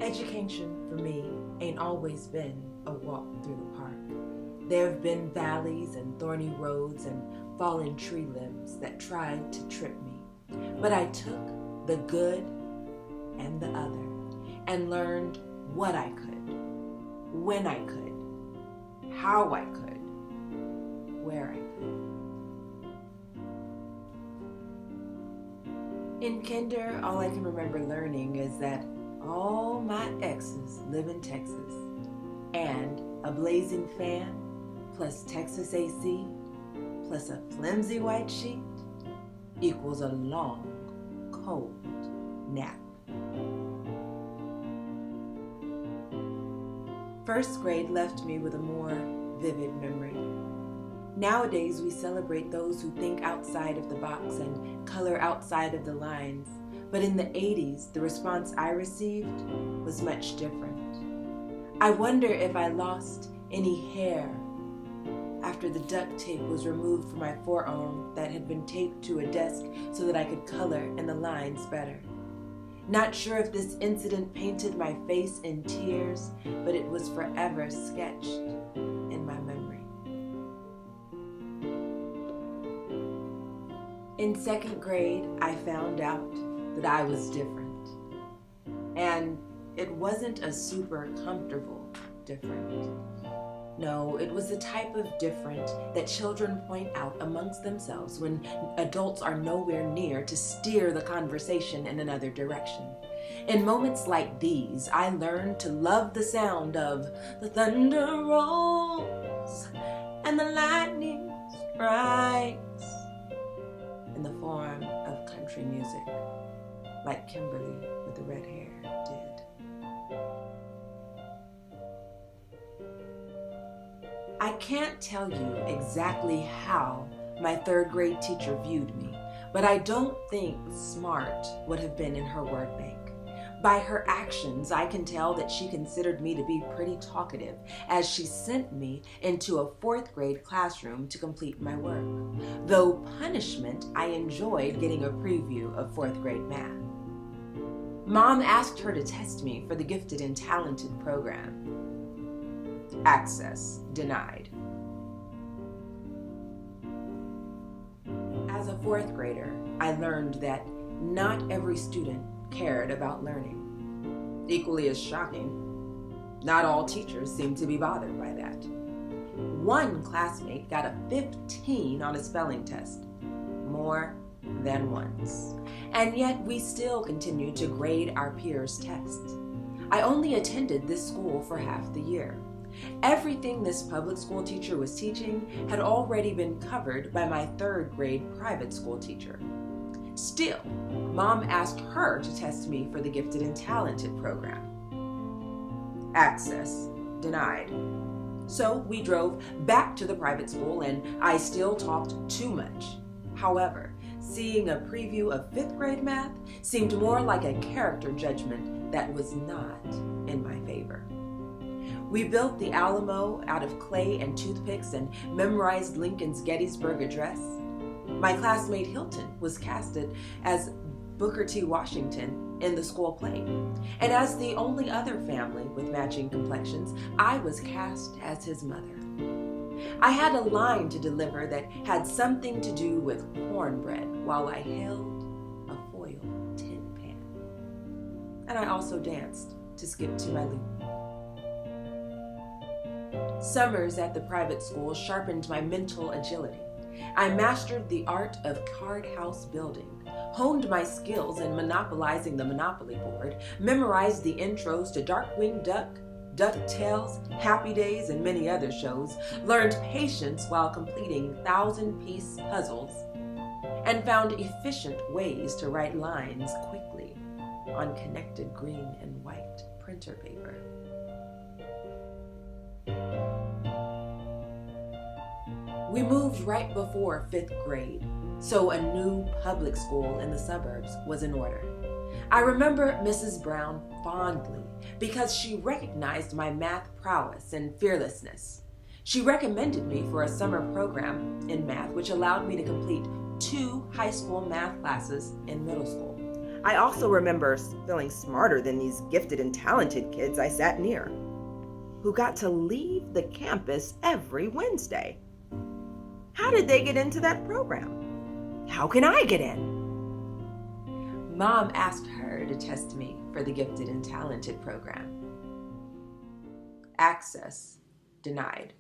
Education for me ain't always been a walk through the park. There have been valleys and thorny roads and fallen tree limbs that tried to trip me. But I took the good and the other and learned what I could, when I could, how I could, where I could. In kinder, all I can remember learning is that all my exes live in Texas, and a blazing fan plus Texas AC plus a flimsy white sheet equals a long, cold nap. First grade left me with a more vivid memory. Nowadays, we celebrate those who think outside of the box and color outside of the lines. But in the 80s, the response I received was much different. I wonder if I lost any hair after the duct tape was removed from my forearm that had been taped to a desk so that I could color in the lines better. Not sure if this incident painted my face in tears, but it was forever sketched in my memory. In second grade, I found out that I was different. And it wasn't a super comfortable different. No, it was the type of different that children point out amongst themselves when adults are nowhere near to steer the conversation in another direction. In moments like these, I learned to love the sound of the thunder rolls and the lightning strikes in the form of country music, like Kimberly with the red hair did. I can't tell you exactly how my third grade teacher viewed me, but I don't think smart would have been in her word bank. By her actions, I can tell that she considered me to be pretty talkative, as she sent me into a fourth grade classroom to complete my work. Though punishment, I enjoyed getting a preview of fourth grade math. Mom asked her to test me for the gifted and talented program. Access denied. As a fourth grader, I learned that not every student cared about learning. Equally as shocking, not all teachers seemed to be bothered by that. One classmate got a 15 on a spelling test, more than once. And yet we still continued to grade our peers' tests. I only attended this school for half the year. Everything this public school teacher was teaching had already been covered by my third grade private school teacher. Still, Mom asked her to test me for the gifted and talented program. Access denied. So we drove back to the private school and I still talked too much. However, seeing a preview of fifth grade math seemed more like a character judgment that was not in my favor. We built the Alamo out of clay and toothpicks and memorized Lincoln's Gettysburg Address. My classmate Hilton was casted as Booker T. Washington in the school play. And as the only other family with matching complexions, I was cast as his mother. I had a line to deliver that had something to do with cornbread while I held a foil tin pan. And I also danced to Skip to My Loop. Summers at the private school sharpened my mental agility. I mastered the art of card house building, honed my skills in monopolizing the Monopoly board, memorized the intros to Darkwing Duck, DuckTales, Happy Days, and many other shows, learned patience while completing 1,000-piece puzzles, and found efficient ways to write lines quickly on connected green and white printer paper. We moved right before fifth grade, so a new public school in the suburbs was in order. I remember Mrs. Brown fondly because she recognized my math prowess and fearlessness. She recommended me for a summer program in math which allowed me to complete 2 high school math classes in middle school. I also remember feeling smarter than these gifted and talented kids I sat near, who got to leave the campus every Wednesday. How did they get into that program? How can I get in? Mom asked her to test me for the gifted and talented program. Access denied.